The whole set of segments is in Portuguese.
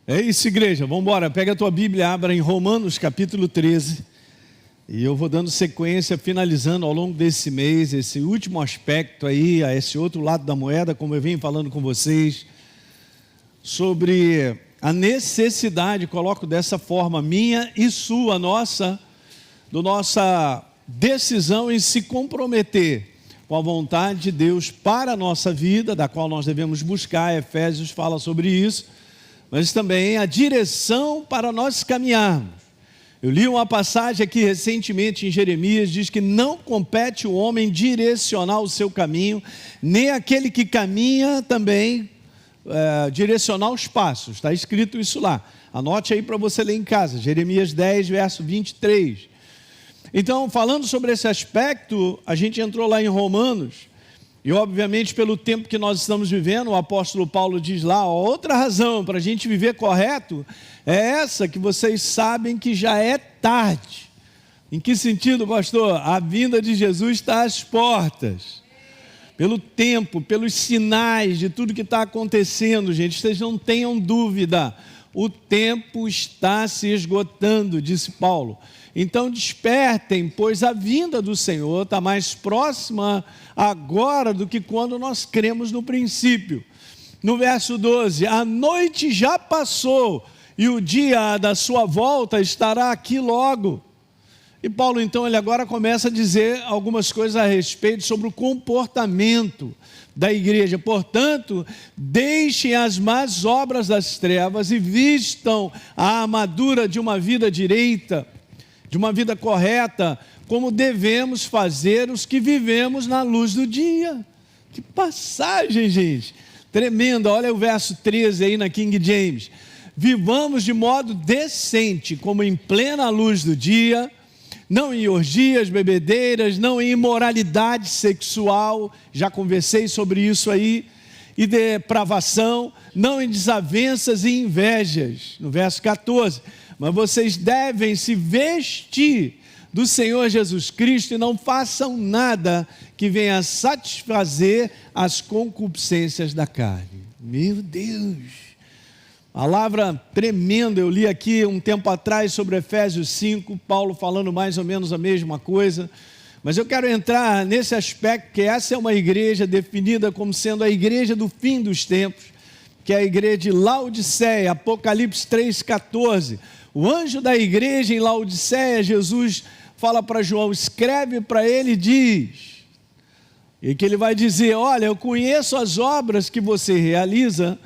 É isso, igreja, vamos embora, pega a tua Bíblia, abra em Romanos capítulo 13, e eu vou dando sequência, finalizando ao longo desse mês, esse último aspecto aí, a esse outro lado da moeda, como eu venho falando com vocês, sobre a necessidade, coloco dessa forma, minha e sua, nossa decisão em se comprometer com a vontade de Deus para a nossa vida, da qual nós devemos buscar. Efésios fala sobre isso, mas também a direção para nós caminharmos. Eu li uma passagem aqui recentemente em Jeremias, diz que não compete o homem direcionar o seu caminho, nem aquele que caminha também direcionar os passos. Está escrito isso lá, anote aí para você ler em casa, Jeremias 10, verso 23. Então, falando sobre esse aspecto, a gente entrou lá em Romanos, e obviamente pelo tempo que nós estamos vivendo, o apóstolo Paulo diz lá, outra razão para a gente viver correto, é essa que vocês sabem que já é tarde. Em que sentido, pastor? A vinda de Jesus está às portas. Pelo tempo, pelos sinais de tudo que está acontecendo, gente, vocês não tenham dúvida, o tempo está se esgotando, disse Paulo. Então despertem, pois a vinda do Senhor está mais próxima agora do que quando nós cremos no princípio. No verso 12, a noite já passou e o dia da sua volta estará aqui logo. E Paulo então ele agora começa a dizer algumas coisas a respeito sobre o comportamento da igreja. Portanto, deixem as más obras das trevas e vistam a armadura de uma vida direita, de uma vida correta, como devemos fazer os que vivemos na luz do dia. Que passagem, gente, tremenda. Olha o verso 13 aí na King James. Vivamos de modo decente, como em plena luz do dia, não em orgias, bebedeiras, não em imoralidade sexual, já conversei sobre isso aí, e depravação, não em desavenças e invejas, no verso 14, mas vocês devem se vestir do Senhor Jesus Cristo e não façam nada que venha satisfazer as concupiscências da carne. Meu Deus! Palavra tremenda, eu li aqui um tempo atrás sobre Efésios 5, Paulo falando mais ou menos a mesma coisa, mas eu quero entrar nesse aspecto, que essa é uma igreja definida como sendo a igreja do fim dos tempos, que é a igreja de Laodiceia, Apocalipse 3,14, o anjo da igreja em Laodiceia, Jesus fala para João, escreve para ele e diz, e que ele vai dizer, olha, eu conheço as obras que você realiza,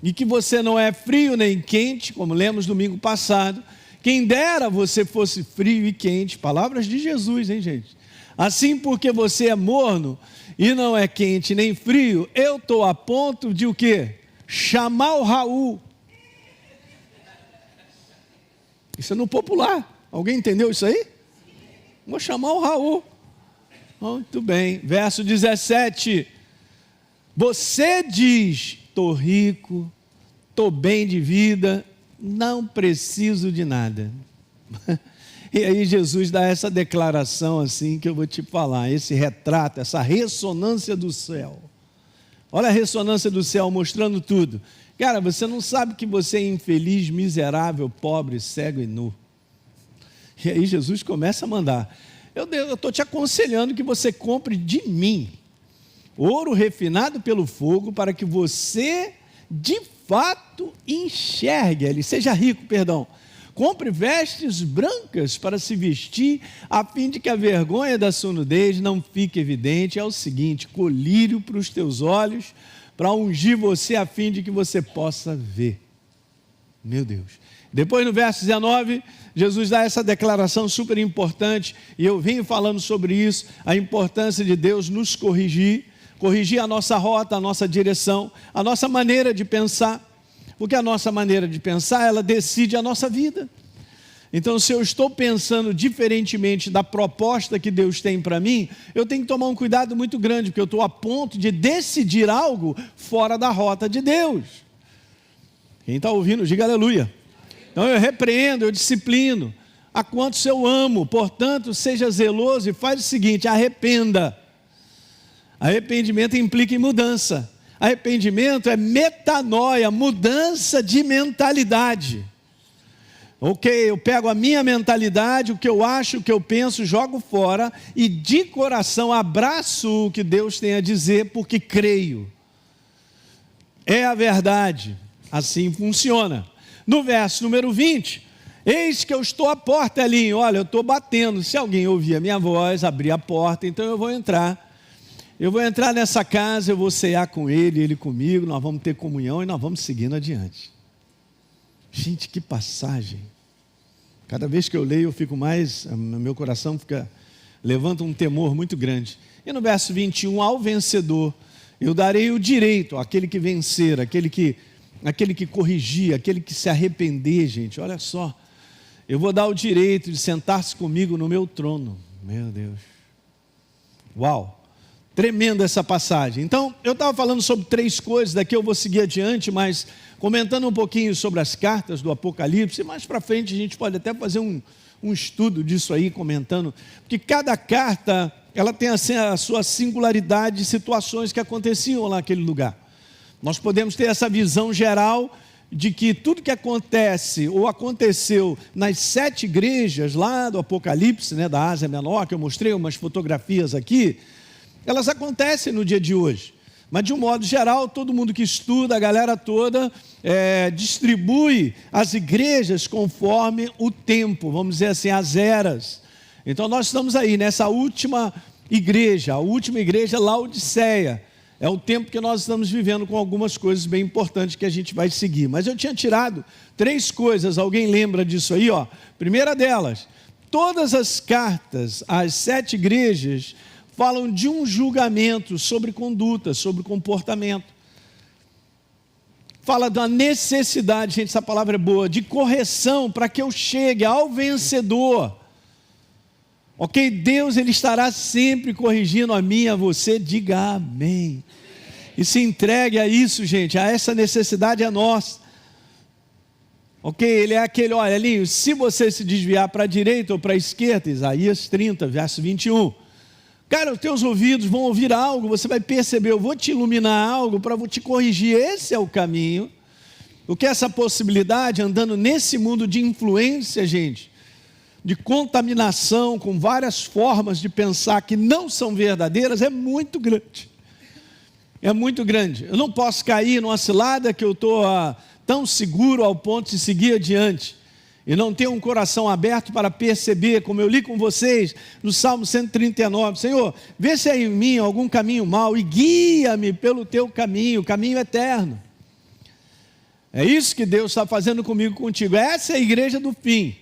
e que você não é frio nem quente, como lemos domingo passado, quem dera você fosse frio e quente, palavras de Jesus, hein, gente? Assim, porque você é morno e não é quente nem frio, eu estou a ponto de o quê? Chamar o Raul. Isso é no popular, alguém entendeu isso aí? Vou chamar o Raul. Muito bem, verso 17, você diz, estou rico, estou bem de vida, não preciso de nada. E aí Jesus dá essa declaração assim que eu vou te falar, esse retrato, essa ressonância do céu. Olha a ressonância do céu mostrando tudo. Cara, você não sabe que você é infeliz, miserável, pobre, cego e nu. E aí Jesus começa a mandar. Eu estou te aconselhando que você compre de mim ouro refinado pelo fogo, para que você, de fato, enxergue, ele seja rico, perdão. Compre vestes brancas para se vestir, a fim de que a vergonha da sua nudez não fique evidente. É o seguinte, colírio para os teus olhos, para ungir você, a fim de que você possa ver. Meu Deus. Depois no verso 19, Jesus dá essa declaração super importante, e eu venho falando sobre isso, a importância de Deus nos corrigir a nossa rota, a nossa direção, a nossa maneira de pensar, porque a nossa maneira de pensar, ela decide a nossa vida. Então, se eu estou pensando diferentemente da proposta que Deus tem para mim, eu tenho que tomar um cuidado muito grande, porque eu estou a ponto de decidir algo fora da rota de Deus. Quem está ouvindo, diga aleluia. Então, eu repreendo, eu disciplino, a quantos eu amo, portanto, seja zeloso e faz o seguinte, arrependa. Arrependimento implica em mudança. Arrependimento é metanoia, mudança de mentalidade. Ok, eu pego a minha mentalidade, o que eu acho, o que eu penso, jogo fora e de coração abraço o que Deus tem a dizer, porque creio. É a verdade, assim funciona. No verso número 20, eis que eu estou à porta, Elinho, olha, eu estou batendo, se alguém ouvir a minha voz, abrir a porta, então eu vou entrar. Eu vou entrar nessa casa, eu vou cear com ele comigo, nós vamos ter comunhão e nós vamos seguindo adiante. Gente, que passagem. Cada vez que eu leio, eu fico mais, meu coração levanta um temor muito grande. E no verso 21, ao vencedor, eu darei o direito, aquele que vencer, aquele que corrigir, aquele que se arrepender, gente, olha só. Eu vou dar o direito de sentar-se comigo no meu trono. Meu Deus. Uau. Tremenda essa passagem. Então, eu estava falando sobre 3 coisas, daqui eu vou seguir adiante, mas comentando um pouquinho sobre as cartas do Apocalipse, mais para frente a gente pode até fazer um estudo disso aí, comentando, porque cada carta, ela tem assim, a sua singularidade de situações que aconteciam lá naquele lugar. Nós podemos ter essa visão geral de que tudo que acontece ou aconteceu nas 7 igrejas lá do Apocalipse, né, da Ásia Menor, que eu mostrei umas fotografias aqui, elas acontecem no dia de hoje, mas de um modo geral, todo mundo que estuda, a galera toda, distribui as igrejas conforme o tempo, vamos dizer assim, as eras. Então nós estamos aí nessa última igreja, a última igreja Laodiceia, é o tempo que nós estamos vivendo com algumas coisas bem importantes que a gente vai seguir. Mas eu tinha tirado 3 coisas, alguém lembra disso aí? Ó? Primeira delas, todas as cartas às 7 igrejas falam de um julgamento sobre conduta, sobre comportamento. Fala da necessidade, gente, essa palavra é boa, de correção para que eu chegue ao vencedor. Ok? Deus, Ele estará sempre corrigindo a mim, a você, diga amém. E se entregue a isso, gente, a essa necessidade é nossa. Ok? Ele é aquele, olha, Elinho, se você se desviar para a direita ou para a esquerda, Isaías 30, verso 21, cara, os teus ouvidos vão ouvir algo, você vai perceber, eu vou te iluminar algo para te corrigir, esse é o caminho. O que é essa possibilidade, andando nesse mundo de influência, gente, de contaminação, com várias formas de pensar que não são verdadeiras, é muito grande. É muito grande. Eu não posso cair numa cilada que eu estou tão seguro ao ponto de seguir adiante. E não ter um coração aberto para perceber, como eu li com vocês no Salmo 139, Senhor, vê se há em mim algum caminho mau e guia-me pelo teu caminho, caminho eterno. É isso que Deus está fazendo comigo, contigo. Essa é a igreja do fim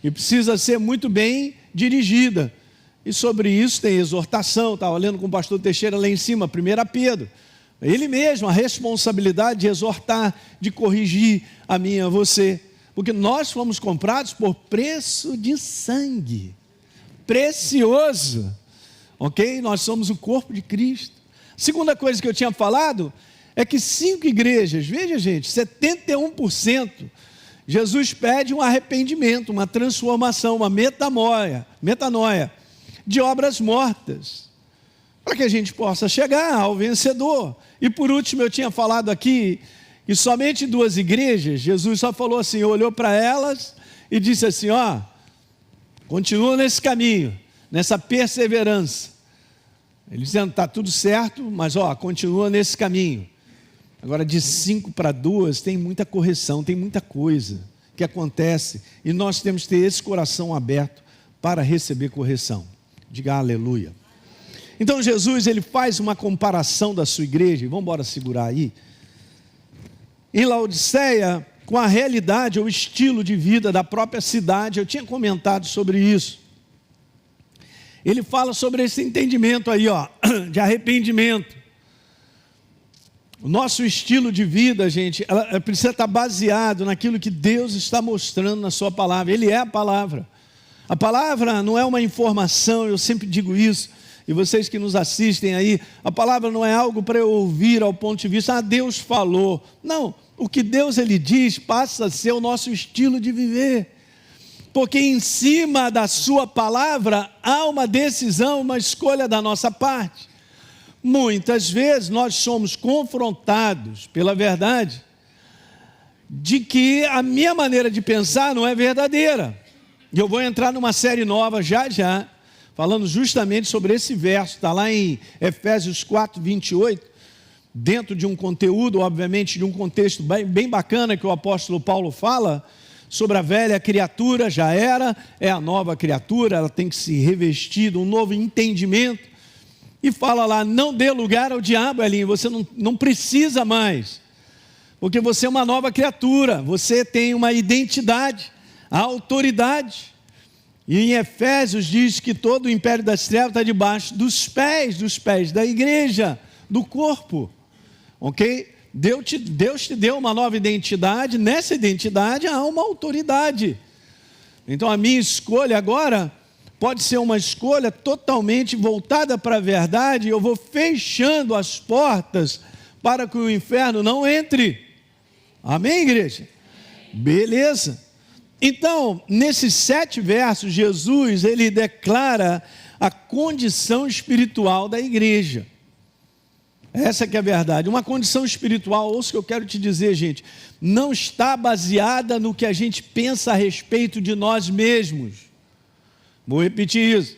e precisa ser muito bem dirigida. E sobre isso tem exortação, estava lendo com o pastor Teixeira lá em cima, 1 Pedro. Ele mesmo, a responsabilidade de exortar, de corrigir a mim e a você. Porque nós fomos comprados por preço de sangue, precioso, ok? Nós somos o corpo de Cristo. Segunda coisa que eu tinha falado, é que 5 igrejas, veja gente, 71%, Jesus pede um arrependimento, uma transformação, uma metanoia de obras mortas, para que a gente possa chegar ao vencedor. E por último eu tinha falado aqui, e somente 2 igrejas, Jesus só falou assim, olhou para elas e disse assim, ó, continua nesse caminho, nessa perseverança. Ele dizendo, está tudo certo, mas ó, continua nesse caminho. Agora de 5 para 2 tem muita correção, tem muita coisa que acontece, e nós temos que ter esse coração aberto para receber correção. Diga aleluia. Então Jesus, ele faz uma comparação da sua igreja, e vamos embora segurar aí, em Laodiceia, com a realidade ou estilo de vida da própria cidade. Eu tinha comentado sobre isso. Ele fala sobre esse entendimento aí, ó, de arrependimento. O nosso estilo de vida, gente, ela precisa estar baseado naquilo que Deus está mostrando na sua palavra. Ele é a palavra. A palavra não é uma informação, eu sempre digo isso, e vocês que nos assistem aí, a palavra não é algo para eu ouvir ao ponto de vista, Deus falou. Não, o que Deus ele diz passa a ser o nosso estilo de viver. Porque em cima da sua palavra há uma decisão, uma escolha da nossa parte. Muitas vezes nós somos confrontados pela verdade de que a minha maneira de pensar não é verdadeira. E eu vou entrar numa série nova já, falando justamente sobre esse verso, está lá em Efésios 4, 28, dentro de um conteúdo, obviamente, de um contexto bem bacana que o apóstolo Paulo fala sobre a velha criatura, já era, é a nova criatura, ela tem que se revestir de um novo entendimento. E fala lá, não dê lugar ao diabo, Elinho, você não precisa mais, porque você é uma nova criatura, você tem uma identidade, a autoridade. E em Efésios diz que todo o império das trevas está debaixo dos pés da igreja, do corpo, ok? Deus te deu uma nova identidade, nessa identidade há uma autoridade. Então a minha escolha agora pode ser uma escolha totalmente voltada para a verdade, eu vou fechando as portas para que o inferno não entre. Amém, igreja? Beleza. Então, nesses 7 versos, Jesus, ele declara a condição espiritual da igreja. Essa que é a verdade. Uma condição espiritual, ouça o que eu quero te dizer, gente, não está baseada no que a gente pensa a respeito de nós mesmos. Vou repetir isso.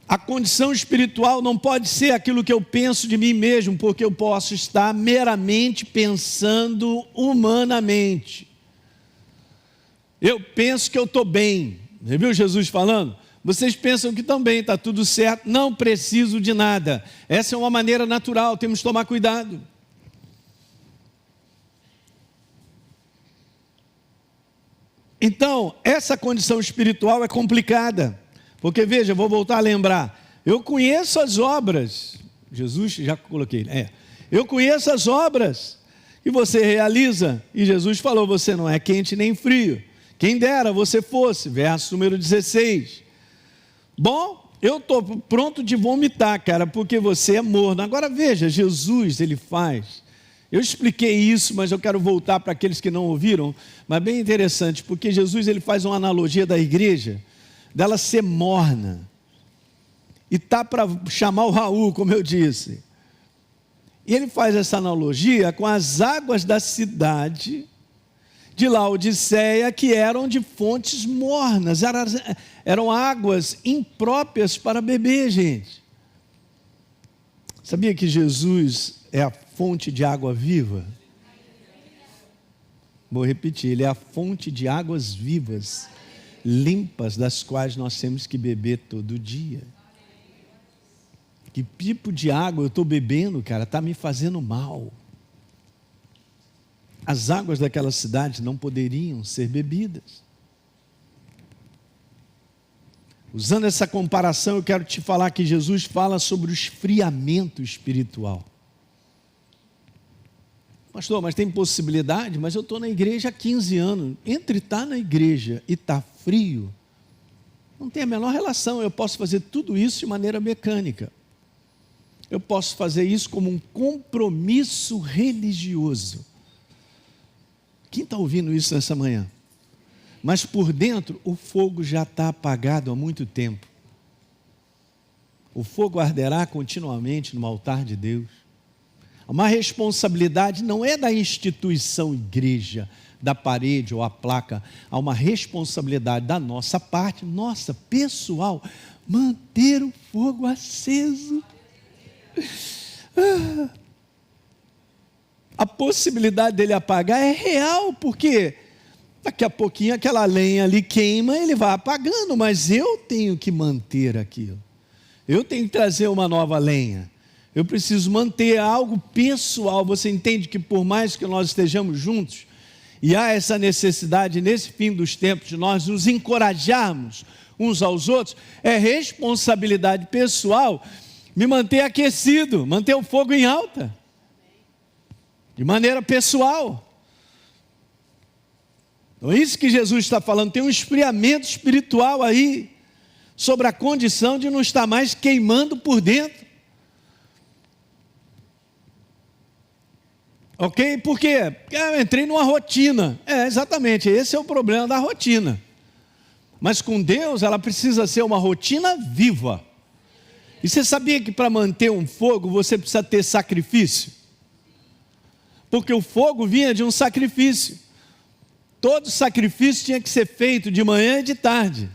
A condição espiritual não pode ser aquilo que eu penso de mim mesmo, porque eu posso estar meramente pensando humanamente. Eu penso que eu estou bem. Você viu Jesus falando? Vocês pensam que estão bem, está tudo certo, não preciso de nada. Essa é uma maneira natural, temos que tomar cuidado. Então, essa condição espiritual é complicada, porque veja, vou voltar a lembrar, eu conheço as obras, Jesus, já coloquei, eu conheço as obras que você realiza, e Jesus falou, você não é quente nem frio, quem dera você fosse, verso número 16, bom, eu estou pronto de vomitar, cara, porque você é morno. Agora veja, Jesus, ele faz. Eu expliquei isso, mas eu quero voltar para aqueles que não ouviram, mas bem interessante, porque Jesus ele faz uma analogia da igreja, dela ser morna, e está para chamar o Raul, como eu disse, e ele faz essa analogia com as águas da cidade de Laodiceia, que eram de fontes mornas, eram águas impróprias para beber, gente. Sabia que Jesus é a fonte de água viva? Vou repetir, ele é a fonte de águas vivas, limpas, das quais nós temos que beber todo dia. Que tipo de água eu estou bebendo, cara, está me fazendo mal. As águas daquela cidade não poderiam ser bebidas. Usando essa comparação, eu quero te falar que Jesus fala sobre o esfriamento espiritual. Pastor, mas tem possibilidade? Mas eu estou na igreja há 15 anos. Entre estar na igreja e estar frio, não tem a menor relação. Eu posso fazer tudo isso de maneira mecânica. Eu posso fazer isso como um compromisso religioso. Quem está ouvindo isso nessa manhã? Mas por dentro o fogo já está apagado há muito tempo. O fogo arderá continuamente no altar de Deus. Uma responsabilidade não é da instituição igreja, da parede ou a placa. Há uma responsabilidade da nossa parte, nossa, pessoal, manter o fogo aceso. A possibilidade dele apagar é real, porque daqui a pouquinho aquela lenha ali queima, ele vai apagando, mas eu tenho que manter aquilo. Eu tenho que trazer uma nova lenha. Eu preciso manter algo pessoal. Você entende que por mais que nós estejamos juntos, e há essa necessidade nesse fim dos tempos de nós nos encorajarmos uns aos outros, é responsabilidade pessoal me manter aquecido, manter o fogo em alta, de maneira pessoal. Então é isso que Jesus está falando, tem um esfriamento espiritual aí, sobre a condição de não estar mais queimando por dentro. Ok? Por quê? Porque eu entrei numa rotina. Exatamente, esse é o problema da rotina. Mas com Deus, ela precisa ser uma rotina viva. E você sabia que para manter um fogo você precisa ter sacrifício? Porque o fogo vinha de um sacrifício. Todo sacrifício tinha que ser feito de manhã e de tarde.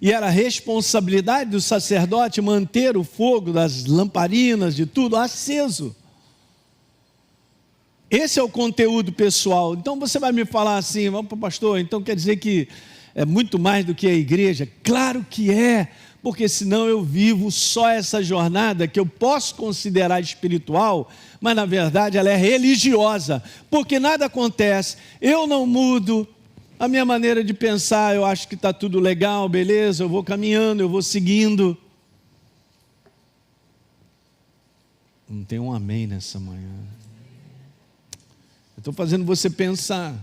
E era responsabilidade do sacerdote manter o fogo das lamparinas, de tudo, aceso. Esse é o conteúdo pessoal. Então você vai me falar assim, vamos para o pastor, então quer dizer que é muito mais do que a igreja? Claro que é, porque senão eu vivo só essa jornada que eu posso considerar espiritual, mas na verdade ela é religiosa, porque nada acontece, eu não mudo a minha maneira de pensar, eu acho que está tudo legal, beleza, eu vou caminhando, eu vou seguindo. Não tem um amém nessa manhã. Eu estou fazendo você pensar.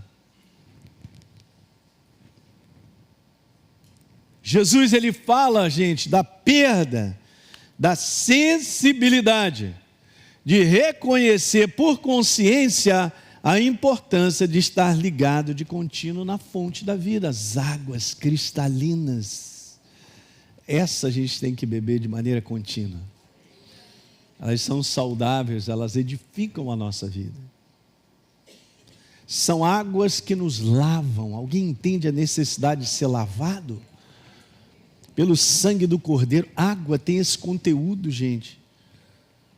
Jesus, ele fala, gente, da perda, da sensibilidade, de reconhecer por consciência a importância de estar ligado de contínuo na fonte da vida, as águas cristalinas. Essa a gente tem que beber de maneira contínua. Elas são saudáveis, elas edificam a nossa vida. São águas que nos lavam. Alguém entende a necessidade de ser lavado? Pelo sangue do Cordeiro. Água tem esse conteúdo, gente.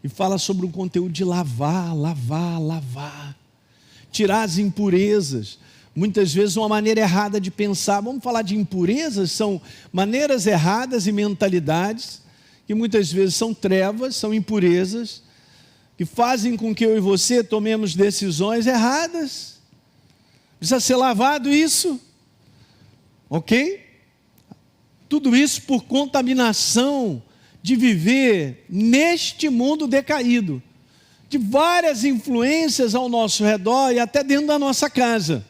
E fala sobre o conteúdo de lavar, lavar, lavar. Tirar as impurezas. Muitas vezes uma maneira errada de pensar. Vamos falar de impurezas? São maneiras erradas e mentalidades que muitas vezes são trevas, são impurezas, que fazem com que eu e você tomemos decisões erradas. Precisa ser lavado isso, ok? Tudo isso por contaminação de viver neste mundo decaído, de várias influências ao nosso redor e até dentro da nossa casa,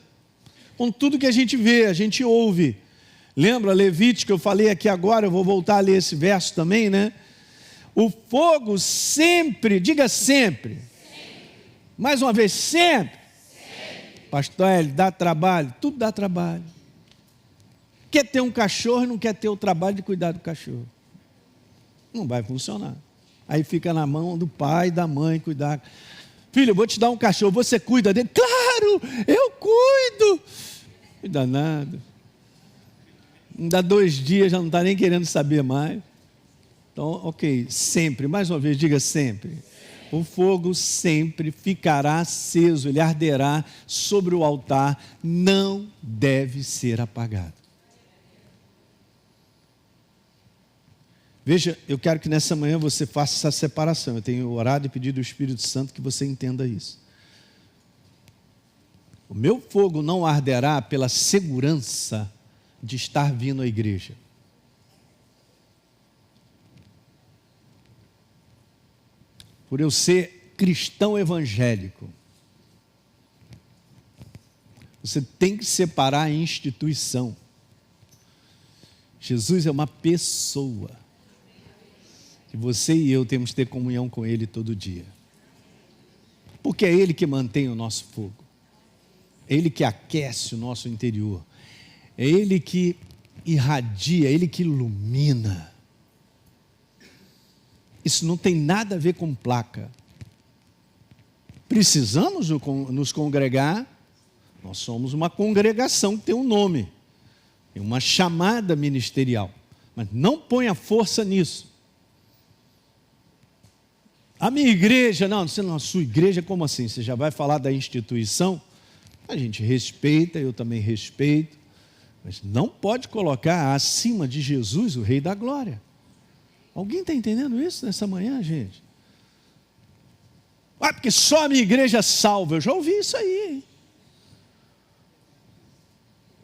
com tudo que a gente vê, a gente ouve. Lembra Levítico, eu falei aqui agora, eu vou voltar a ler esse verso também, né? O fogo sempre, diga sempre. Mais uma vez, sempre. Pastor, ele dá trabalho, tudo dá trabalho. Quer ter um cachorro e não quer ter o trabalho de cuidar do cachorro. Não vai funcionar. Aí fica na mão do pai e da mãe cuidar. Filho, eu vou te dar um cachorro, você cuida dele? Claro, eu cuido. Cuida nada. Não dá 2 dias, já não está nem querendo saber mais. Então, ok, sempre, mais uma vez, diga sempre. O fogo sempre ficará aceso, ele arderá sobre o altar, não deve ser apagado. Veja, eu quero que nessa manhã você faça essa separação. Eu tenho orado e pedido ao Espírito Santo que você entenda isso. O meu fogo não arderá pela segurança de estar vindo à igreja. Por eu ser cristão evangélico. Você tem que separar a instituição. Jesus é uma pessoa. Que você e eu temos que ter comunhão com Ele todo dia. Porque é Ele que mantém o nosso fogo. É Ele que aquece o nosso interior. É Ele que irradia, é Ele que ilumina. Isso não tem nada a ver com placa. Precisamos nos congregar. Nós somos uma congregação que tem um nome. Tem uma chamada ministerial. Mas não ponha força nisso. A minha igreja, não, a sua igreja, como assim? Você já vai falar da instituição? A gente respeita, eu também respeito. Mas não pode colocar acima de Jesus o Rei da Glória. Alguém está entendendo isso nessa manhã, gente? Ah, porque só a minha igreja salva. Eu já ouvi isso aí, hein?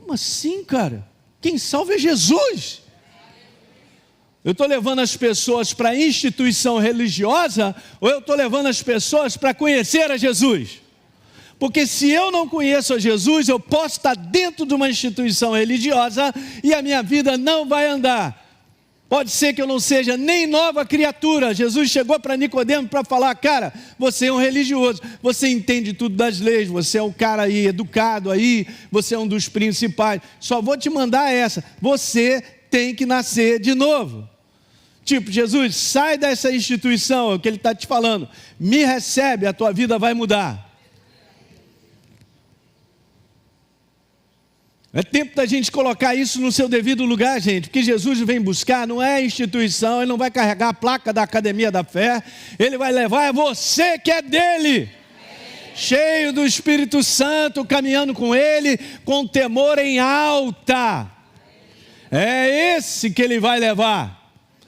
Como assim, cara? Quem salva é Jesus. Eu estou levando as pessoas para a instituição religiosa ou eu estou levando as pessoas para conhecer a Jesus? Porque se eu não conheço a Jesus, eu posso estar dentro de uma instituição religiosa e a minha vida não vai andar. Pode ser que eu não seja nem nova criatura. Jesus chegou para Nicodemo para falar, cara, você é um religioso, você entende tudo das leis, você é um cara aí educado aí, você é um dos principais. Só vou te mandar essa, você tem que nascer de novo. Tipo, Jesus, sai dessa instituição, é o que ele está te falando. Me recebe, a tua vida vai mudar. É tempo da gente colocar isso no seu devido lugar, gente. Porque Jesus vem buscar, não é instituição, ele não vai carregar a placa da Academia da Fé. Ele vai levar, é você que é dele. Cheio do Espírito Santo, caminhando com ele, com temor em alta. É esse que ele vai levar.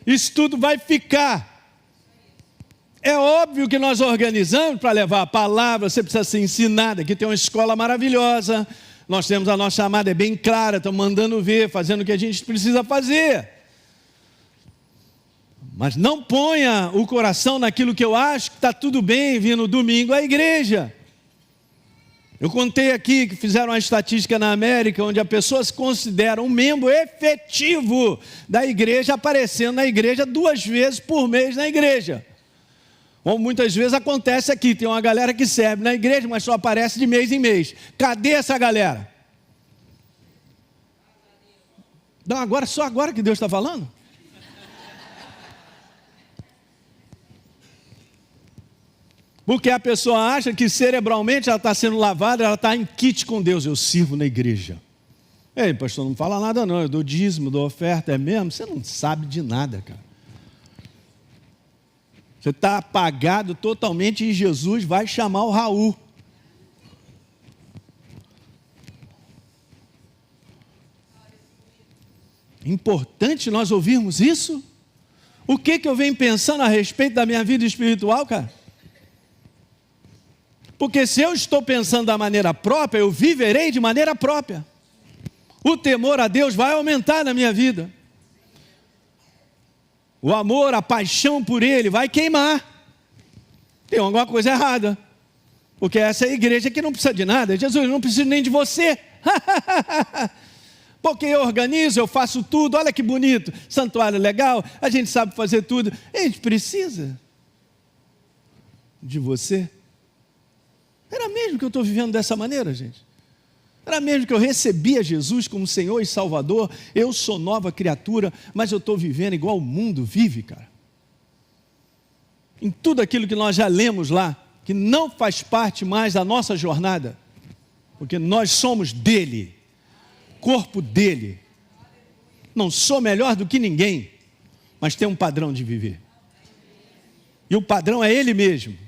Isso tudo vai ficar. É óbvio que nós organizamos para levar a palavra, você precisa ser ensinado. Aqui tem uma escola maravilhosa, nós temos a nossa chamada, é bem clara, estamos mandando ver, fazendo o que a gente precisa fazer. Mas não ponha o coração naquilo que eu acho que está tudo bem vir no domingo à igreja. Eu contei aqui que fizeram uma estatística na América, onde a pessoa se considera um membro efetivo da igreja, aparecendo na igreja 2 vezes por mês na igreja. Como muitas vezes acontece aqui, tem uma galera que serve na igreja, mas só aparece de mês em mês. Cadê essa galera? Não, agora, só agora que Deus está falando? Porque a pessoa acha que cerebralmente ela está sendo lavada, ela está em kit com Deus. Eu sirvo na igreja. Ei, pastor, não fala nada não, eu dou dízimo, dou oferta, é mesmo? Você não sabe de nada, cara. Você está apagado totalmente e Jesus vai chamar o Raul. Importante nós ouvirmos isso? O que eu venho pensando a respeito da minha vida espiritual, cara? Porque se eu estou pensando da maneira própria, eu viverei de maneira própria. O temor a Deus vai aumentar na minha vida. O amor, a paixão por Ele vai queimar. Tem alguma coisa errada. Porque essa é a igreja que não precisa de nada. Jesus, não precisa nem de você. Porque eu organizo, eu faço tudo. Olha que bonito. Santuário legal. A gente sabe fazer tudo. A gente precisa de você. Era mesmo que eu estou vivendo dessa maneira, gente? Era mesmo que eu recebia Jesus como Senhor e Salvador? Eu sou nova criatura, mas eu estou vivendo igual o mundo vive, cara. Em tudo aquilo que nós já lemos lá, que não faz parte mais da nossa jornada, porque nós somos dele, corpo dele. Não sou melhor do que ninguém, mas tenho um padrão de viver. E o padrão é ele mesmo.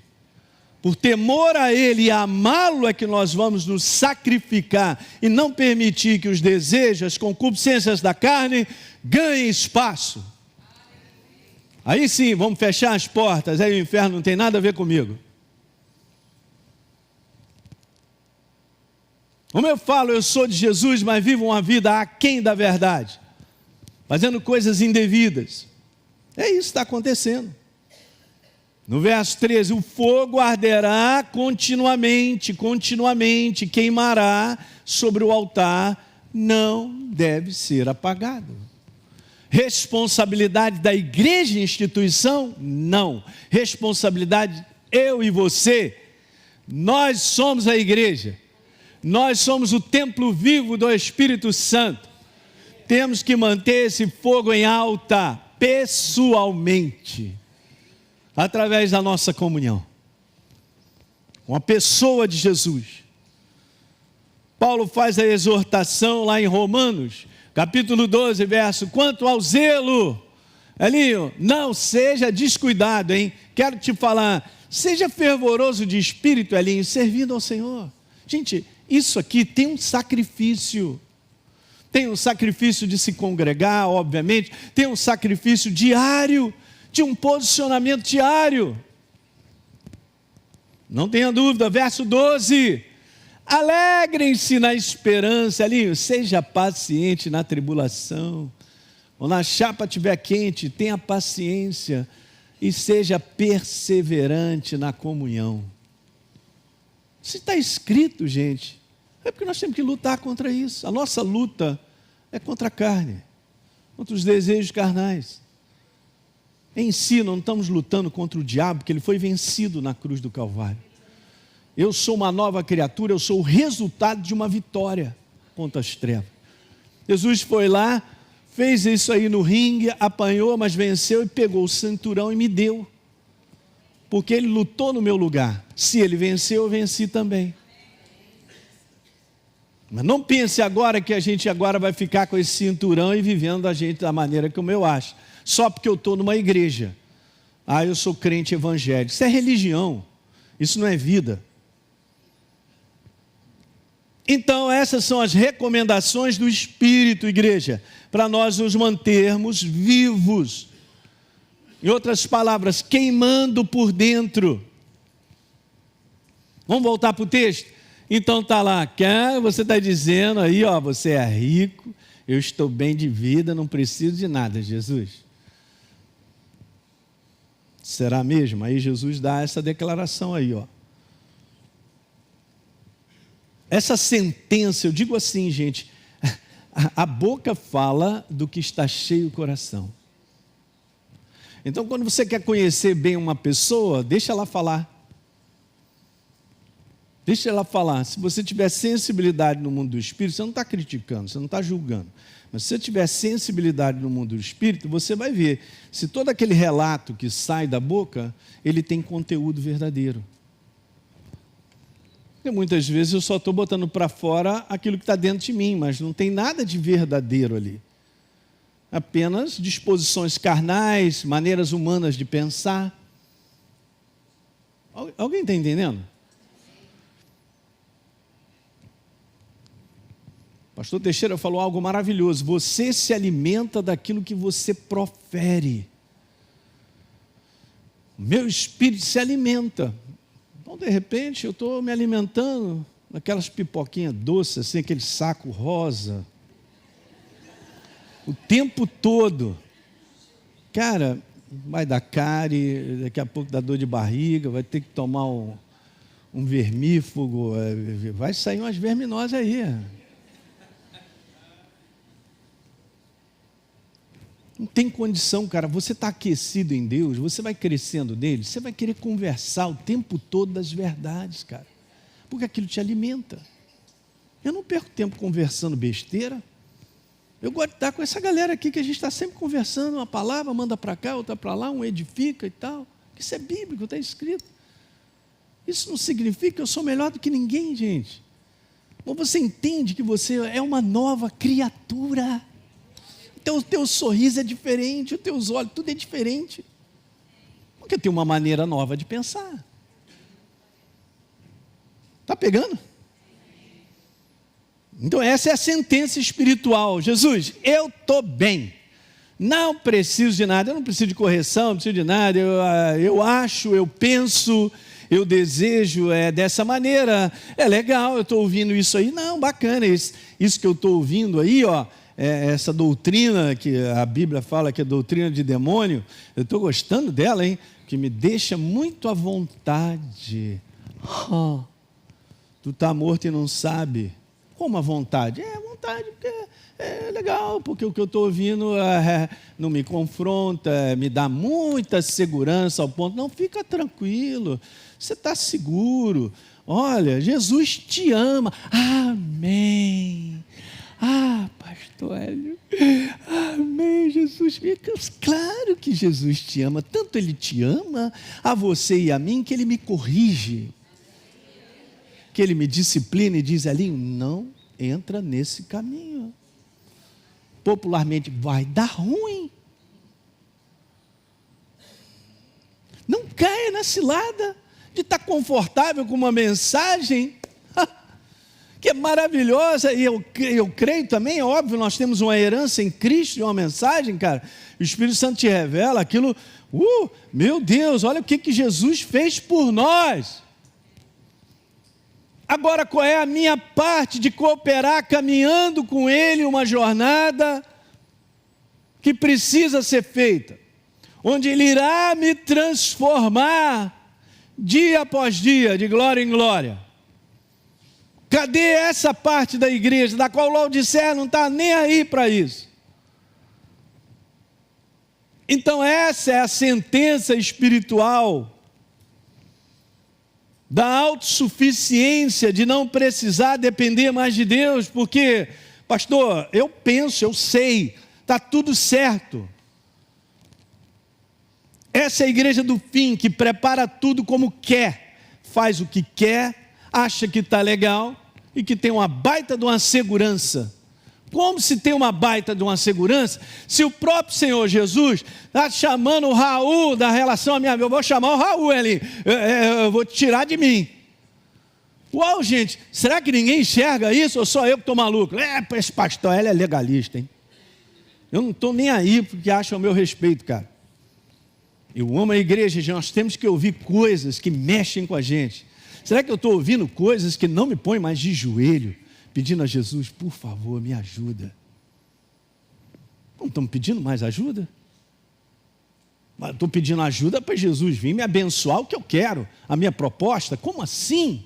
Por temor a Ele e amá-lo é que nós vamos nos sacrificar e não permitir que os desejos, as concupiscências da carne ganhem espaço. Aí sim, vamos fechar as portas, aí o inferno não tem nada a ver comigo. Como eu falo, eu sou de Jesus, mas vivo uma vida aquém da verdade, fazendo coisas indevidas. É isso que está acontecendo. No verso 13, o fogo arderá continuamente, queimará sobre o altar, não deve ser apagado. Responsabilidade da igreja e instituição? Não. Responsabilidade eu e você. Nós somos a igreja. Nós somos o templo vivo do Espírito Santo. Temos que manter esse fogo em alta, pessoalmente. Através da nossa comunhão com a pessoa de Jesus. Paulo faz a exortação lá em Romanos, capítulo 12, verso, quanto ao zelo, Elinho, não seja descuidado, hein? Quero te falar, seja fervoroso de espírito, Elinho, servindo ao Senhor. Gente, isso aqui tem um sacrifício. Tem um sacrifício de se congregar, obviamente, tem um sacrifício diário, de um posicionamento diário. Não tenha dúvida, verso 12, alegrem-se na esperança, ali, seja paciente na tribulação, quando a chapa estiver quente, tenha paciência e seja perseverante na comunhão. Isso está escrito, gente, é porque nós temos que lutar contra isso. A nossa luta é contra a carne, contra os desejos carnais. Em si, não estamos lutando contra o diabo, porque ele foi vencido na cruz do Calvário. Eu sou uma nova criatura, eu sou o resultado de uma vitória contra as trevas. Jesus foi lá, fez isso aí no ringue, apanhou, mas venceu e pegou o cinturão e me deu. Porque ele lutou no meu lugar. Se ele venceu, eu venci também. Mas não pense agora que a gente agora vai ficar com esse cinturão e vivendo a gente da maneira como eu acho. Só porque eu estou numa igreja. Ah, eu sou crente evangélico. Isso é religião. Isso não é vida. Então, essas são as recomendações do Espírito, igreja, para nós nos mantermos vivos. Em outras palavras, queimando por dentro. Vamos voltar para o texto? Então está lá, você está dizendo aí, ó, você é rico, eu estou bem de vida, não preciso de nada, Jesus. Será mesmo? Aí Jesus dá essa declaração aí, ó. Essa sentença, eu digo assim, gente, a boca fala do que está cheio o coração. Então, quando você quer conhecer bem uma pessoa, deixa ela falar. Deixa ela falar. Se você tiver sensibilidade no mundo do Espírito, você não está criticando, você não está julgando. Mas se você tiver sensibilidade no mundo do Espírito, você vai ver se todo aquele relato que sai da boca, ele tem conteúdo verdadeiro. Porque muitas vezes eu só estou botando para fora aquilo que está dentro de mim, mas não tem nada de verdadeiro ali. Apenas disposições carnais, maneiras humanas de pensar. Alguém está entendendo? Pastor Teixeira falou algo maravilhoso. Você se alimenta daquilo que você profere. O meu espírito se alimenta. Então, de repente, eu estou me alimentando daquelas pipoquinhas doces, assim, aquele saco rosa. O tempo todo. Cara, vai dar cárie, daqui a pouco dá dor de barriga, vai ter que tomar um vermífugo, vai sair umas verminoses aí. Não tem condição, cara. Você está aquecido em Deus, você vai crescendo nele, você vai querer conversar o tempo todo das verdades, cara. Porque aquilo te alimenta. Eu não perco tempo conversando besteira. Eu gosto de estar com essa galera aqui que a gente está sempre conversando, uma palavra, manda para cá, outra para lá, um edifica e tal. Isso é bíblico, está escrito. Isso não significa que eu sou melhor do que ninguém, gente. Mas você entende que você é uma nova criatura. Então o teu sorriso é diferente, os teus olhos, tudo é diferente. Porque tem uma maneira nova de pensar. Está pegando? Então essa é a sentença espiritual. Jesus, eu estou bem. Não preciso de nada, eu não preciso de correção, não preciso de nada. Eu acho, eu penso, eu desejo dessa maneira. É legal, eu estou ouvindo isso aí. Não, bacana, isso que eu estou ouvindo aí, ó. Essa doutrina que a Bíblia fala que é doutrina de demônio, eu estou gostando dela, hein? Que me deixa muito à vontade. Tu está morto e não sabe. Como à vontade? Vontade porque é legal, porque o que eu estou ouvindo não me confronta, me dá muita segurança ao ponto, não, fica tranquilo, você está seguro. Olha, Jesus te ama. Amém. Pastor Hélio, amém, Jesus. Claro que Jesus te ama, tanto Ele te ama, a você e a mim, que Ele me corrige, que Ele me disciplina e diz ali, não entra nesse caminho. Popularmente, vai dar ruim. Não caia na cilada de estar confortável com uma mensagem que é maravilhosa, e eu creio também, é óbvio, nós temos uma herança em Cristo, uma mensagem, cara, o Espírito Santo te revela aquilo, meu Deus, olha o que Jesus fez por nós. Agora, qual é a minha parte de cooperar, caminhando com Ele, uma jornada que precisa ser feita, onde Ele irá me transformar, dia após dia, de glória em glória. Cadê essa parte da igreja, da qual Laodiceia não está nem aí para isso? Então essa é a sentença espiritual da autossuficiência, de não precisar depender mais de Deus, porque, pastor, eu penso, eu sei, está tudo certo. Essa é a igreja do fim, que prepara tudo como quer, faz o que quer, acha que está legal e que tem uma baita de uma segurança. Como se tem uma baita de uma segurança, se o próprio Senhor Jesus está chamando o Raul da relação à minha vida? Eu vou chamar o Raul ali, eu vou te tirar de mim. Uau, gente, será que ninguém enxerga isso ou só eu que estou maluco? Esse pastor, ele é legalista, hein? Eu não estou nem aí porque acha o meu respeito, cara. Eu amo a igreja, nós temos que ouvir coisas que mexem com a gente. Será que eu estou ouvindo coisas que não me põem mais de joelho, pedindo a Jesus, por favor, me ajuda? Não estamos pedindo mais ajuda? Mas estou pedindo ajuda para Jesus vir me abençoar o que eu quero, a minha proposta. Como assim?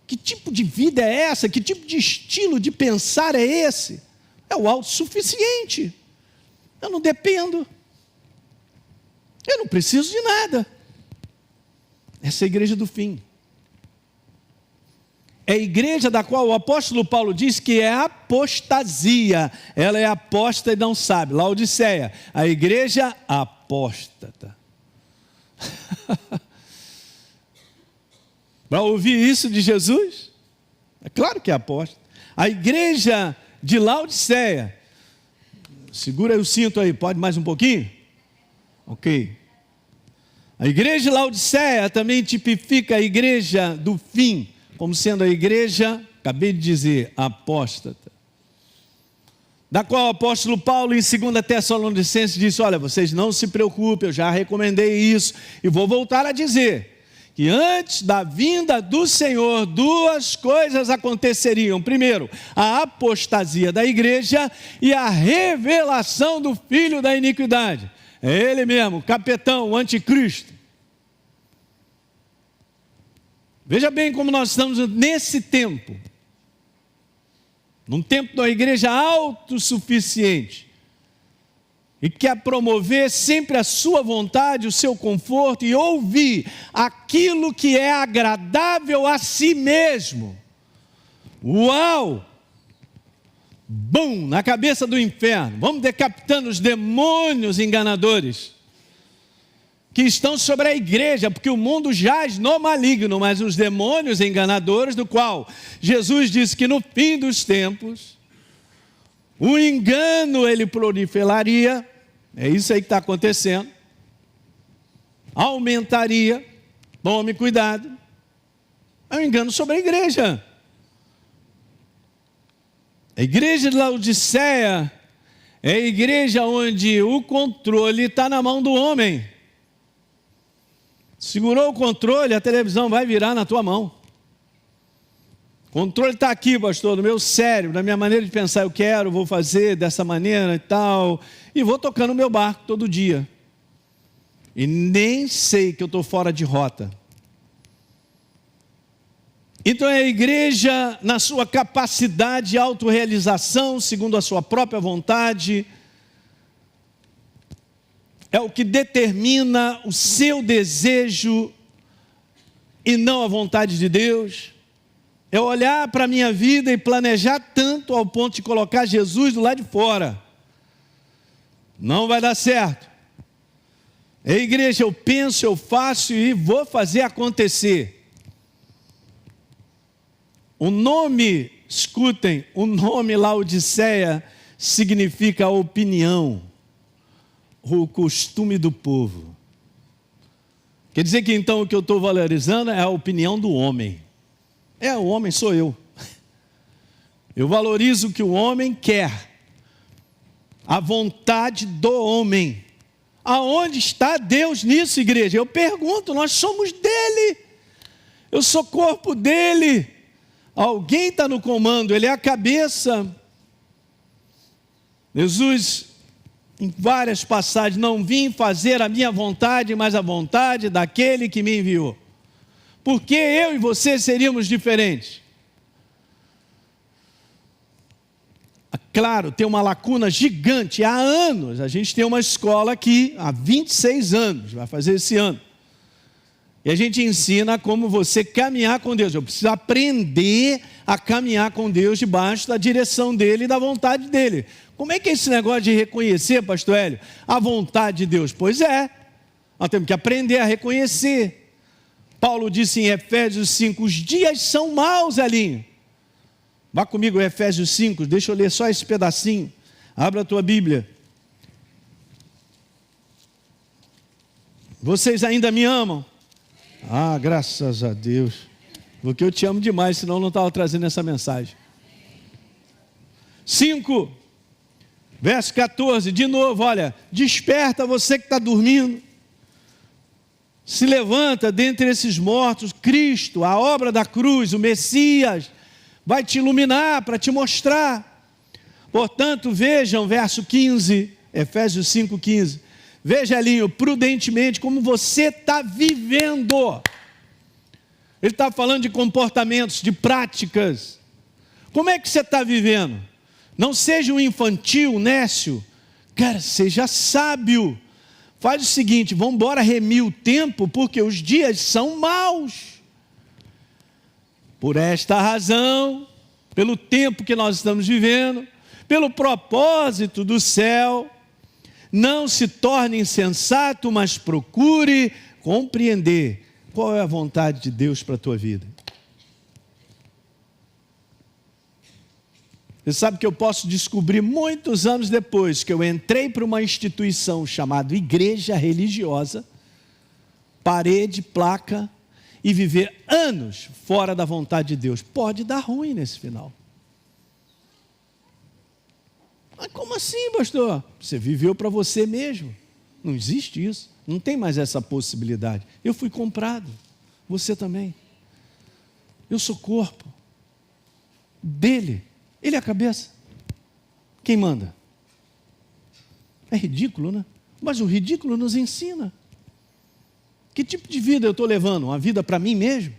Que tipo de vida é essa? Que tipo de estilo de pensar é esse? É o autossuficiente. Eu não dependo. Eu não preciso de nada. Essa é a igreja do fim. É a igreja da qual o apóstolo Paulo diz que é apostasia. Ela é aposta e não sabe. Laodiceia, a igreja apóstata. Para ouvir isso de Jesus? É claro que é apóstata. A igreja de Laodiceia, segura aí o cinto aí, pode mais um pouquinho? Ok. A igreja de Laodiceia também tipifica a igreja do fim, como sendo a igreja, acabei de dizer, apóstata. Da qual o apóstolo Paulo, em 2 Tessalonicenses, disse: olha, vocês não se preocupem, eu já recomendei isso, e vou voltar a dizer, que antes da vinda do Senhor, duas coisas aconteceriam. Primeiro, a apostasia da igreja e a revelação do filho da iniquidade. É ele mesmo, o capetão, o anticristo. Veja bem como nós estamos nesse tempo. Num tempo da igreja autossuficiente. E quer promover sempre a sua vontade, o seu conforto e ouvir aquilo que é agradável a si mesmo. Uau! Bum! Na cabeça do inferno. Vamos decapitando os demônios enganadores que estão sobre a igreja, porque o mundo jaz no maligno, mas os demônios enganadores, do qual Jesus disse que no fim dos tempos, o engano ele proliferaria, é isso aí que está acontecendo, aumentaria, tome cuidado, é um engano sobre a igreja. A igreja de Laodiceia é a igreja onde o controle está na mão do homem. Segurou o controle, a televisão vai virar na tua mão. O controle está aqui, pastor, no meu cérebro, na minha maneira de pensar. Eu quero, vou fazer dessa maneira e tal. E vou tocando o meu barco todo dia. E nem sei que eu estou fora de rota. Então é a igreja na sua capacidade de autorrealização, segundo a sua própria vontade. É o que determina o seu desejo e não a vontade de Deus. É olhar para a minha vida e planejar tanto ao ponto de colocar Jesus do lado de fora. Não vai dar certo. É a igreja, eu penso, eu faço e vou fazer acontecer. O nome, escutem, o nome Laodiceia significa opinião. O costume do povo. Quer dizer que então o que eu estou valorizando é a opinião do homem. O homem sou eu. Eu valorizo o que o homem quer. A vontade do homem. Aonde está Deus nisso, igreja? Eu pergunto, nós somos dele. Eu sou corpo dele. Alguém está no comando, ele é a cabeça. Jesus, em várias passagens, não vim fazer a minha vontade, mas a vontade daquele que me enviou. Porque eu e você seríamos diferentes? Claro, tem uma lacuna gigante. Há anos, a gente tem uma escola aqui, há 26 anos, vai fazer esse ano. E a gente ensina como você caminhar com Deus. Eu preciso aprender a caminhar com Deus debaixo da direção dEle e da vontade dEle. Como é que é esse negócio de reconhecer, pastor Hélio, a vontade de Deus? Pois é, nós temos que aprender a reconhecer. Paulo disse em Efésios 5, os dias são maus, Elinho. Vá comigo em Efésios 5, deixa eu ler só esse pedacinho. Abra a tua Bíblia. Vocês ainda me amam? Ah, graças a Deus. Porque eu te amo demais, senão eu não estava trazendo essa mensagem. 5, verso 14, de novo, olha. Desperta você que está dormindo. Se levanta dentre esses mortos, Cristo, a obra da cruz, o Messias, vai te iluminar para te mostrar. Portanto, vejam, verso 15, Efésios 5, 15. Veja, Elinho, prudentemente como você está vivendo. Ele está falando de comportamentos, de práticas. Como é que você está vivendo? Não seja um infantil, nécio. Cara, seja sábio. Faz o seguinte, vamos embora remir o tempo, porque os dias são maus. Por esta razão, pelo tempo que nós estamos vivendo, pelo propósito do céu, não se torne insensato, mas procure compreender qual é a vontade de Deus para a tua vida. Você sabe que eu posso descobrir muitos anos depois que eu entrei para uma instituição chamada igreja religiosa, parede, placa, e viver anos fora da vontade de Deus. Pode dar ruim nesse final. Mas como assim, pastor? Você viveu para você mesmo. Não existe isso. Não tem mais essa possibilidade. Eu fui comprado. Você também. Eu sou corpo dele. Ele é a cabeça. Quem manda? É ridículo, né? Mas o ridículo nos ensina. Que tipo de vida eu estou levando? Uma vida para mim mesmo?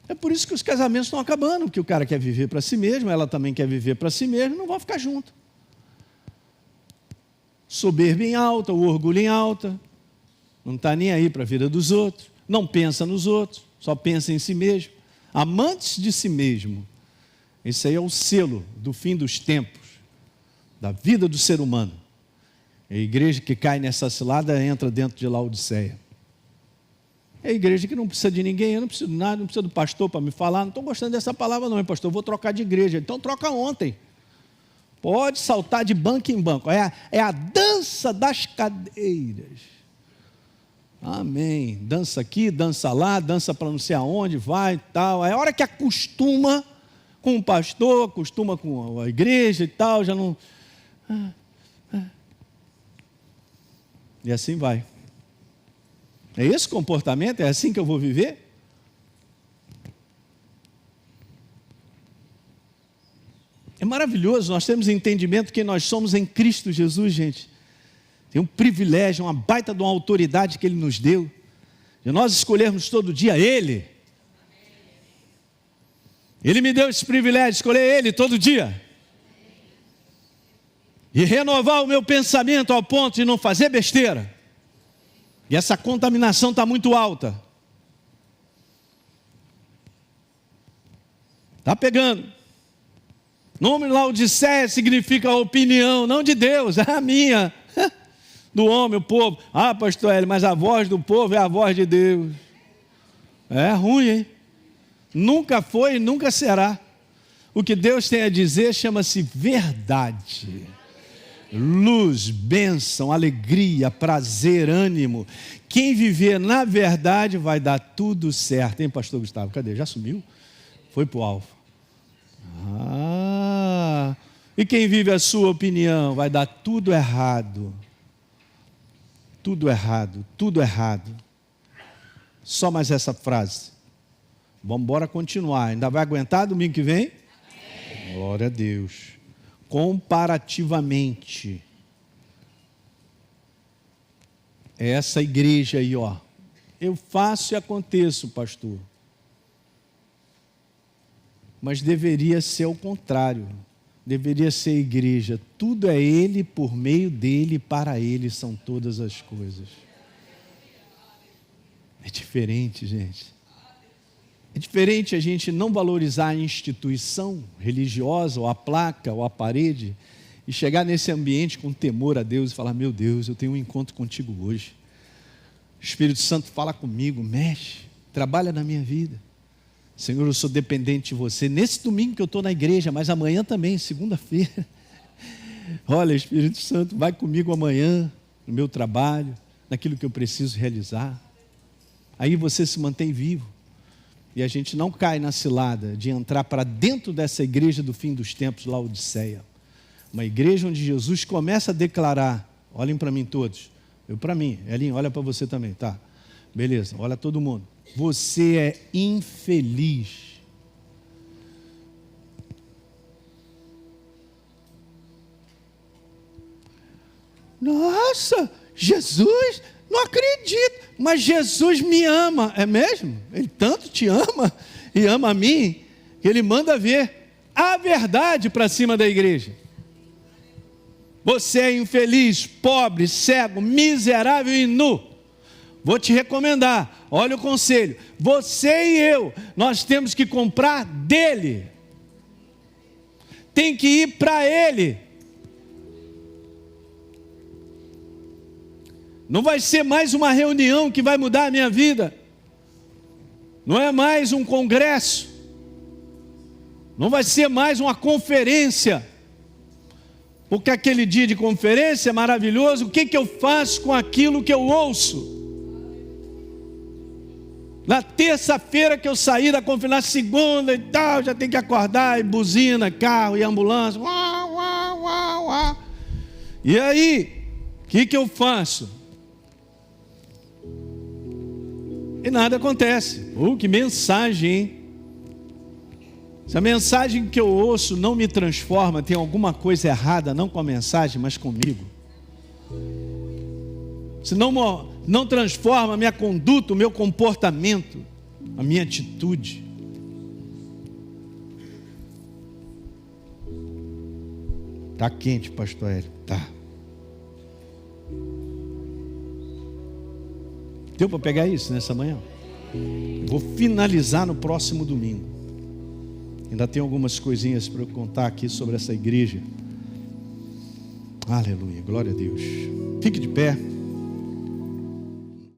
É por isso que os casamentos estão acabando, porque o cara quer viver para si mesmo, ela também quer viver para si mesmo, não vão ficar juntos. Soberba em alta, o orgulho em alta, não está nem aí para a vida dos outros, não pensa nos outros, só pensa em si mesmo. Amantes de si mesmo. Esse aí é o selo do fim dos tempos, da vida do ser humano. A igreja que cai nessa cilada entra dentro de Laodiceia. É a igreja que não precisa de ninguém, eu não preciso de nada, não precisa do pastor para me falar, não estou gostando dessa palavra não, pastor, eu vou trocar de igreja. Então troca ontem. Pode saltar de banco em banco. É a dança das cadeiras. Amém. Dança aqui, dança lá, dança para não sei aonde, vai e tal. É a hora que acostuma com o pastor, acostuma com a igreja e tal, já não... E assim vai. É esse comportamento? É assim que eu vou viver? É maravilhoso, nós temos entendimento que nós somos em Cristo Jesus, gente. Tem um privilégio, uma baita de uma autoridade que Ele nos deu, de nós escolhermos todo dia Ele. Ele me deu esse privilégio de escolher Ele todo dia. E renovar o meu pensamento ao ponto de não fazer besteira. E essa contaminação está muito alta. Está pegando. Nome Laodiceia significa a opinião, não de Deus, é a minha. Do homem, o povo. Ah, pastor Hélio, mas a voz do povo é a voz de Deus. É ruim, hein? Nunca foi e nunca será. O que Deus tem a dizer chama-se verdade. Luz, bênção, alegria, prazer, ânimo. Quem viver na verdade vai dar tudo certo. Hein, pastor Gustavo? Cadê? Já sumiu? Foi para o alvo. E quem vive a sua opinião vai dar tudo errado. Tudo errado, tudo errado. Só mais essa frase. Vamos embora continuar. Ainda vai aguentar domingo que vem? Amém. Glória a Deus. Comparativamente. É essa igreja aí, ó. Eu faço e aconteço, pastor. Mas deveria ser o contrário. Deveria ser a igreja. Tudo é Ele, por meio dEle, para Ele são todas as coisas. É diferente, gente. É diferente a gente não valorizar a instituição religiosa, ou a placa, ou a parede, e chegar nesse ambiente com temor a Deus e falar: meu Deus, eu tenho um encontro contigo hoje. O Espírito Santo fala comigo, mexe, trabalha na minha vida. Senhor, eu sou dependente de você. Nesse domingo que eu estou na igreja, mas amanhã também, segunda-feira. Olha, Espírito Santo, vai comigo amanhã, no meu trabalho, naquilo que eu preciso realizar. Aí você se mantém vivo. E a gente não cai na cilada de entrar para dentro dessa igreja do fim dos tempos, Laodiceia. Uma igreja onde Jesus começa a declarar, olhem para mim todos, eu para mim, Elinho, olha para você também, tá? Beleza, olha todo mundo. Você é infeliz. Nossa, Jesus, não acredito, mas Jesus me ama, é mesmo? Ele tanto te ama e ama a mim, que Ele manda ver a verdade para cima da igreja. Você é infeliz, pobre, cego, miserável e nu. Vou te recomendar, olha o conselho, você e eu, nós temos que comprar dele, tem que ir para ele. Não vai ser mais uma reunião que vai mudar a minha vida, não é mais um congresso, não vai ser mais uma conferência, porque aquele dia de conferência é maravilhoso. O que eu faço com aquilo que eu ouço? Na terça-feira que eu saí da conferência, na segunda e tal, já tem que acordar, e buzina, carro e ambulância, uau, uau, uau, uau. E aí, o que eu faço? E nada acontece. Que mensagem, hein? Se a mensagem que eu ouço não me transforma, tem alguma coisa errada, não com a mensagem, mas comigo. Se não transforma a minha conduta, o meu comportamento, a minha atitude. Está quente, pastor Hélio? Tá. Deu para pegar isso nessa manhã? Vou finalizar no próximo domingo. Ainda tem algumas coisinhas para eu contar aqui sobre essa igreja. Aleluia, glória a Deus. Fique de pé.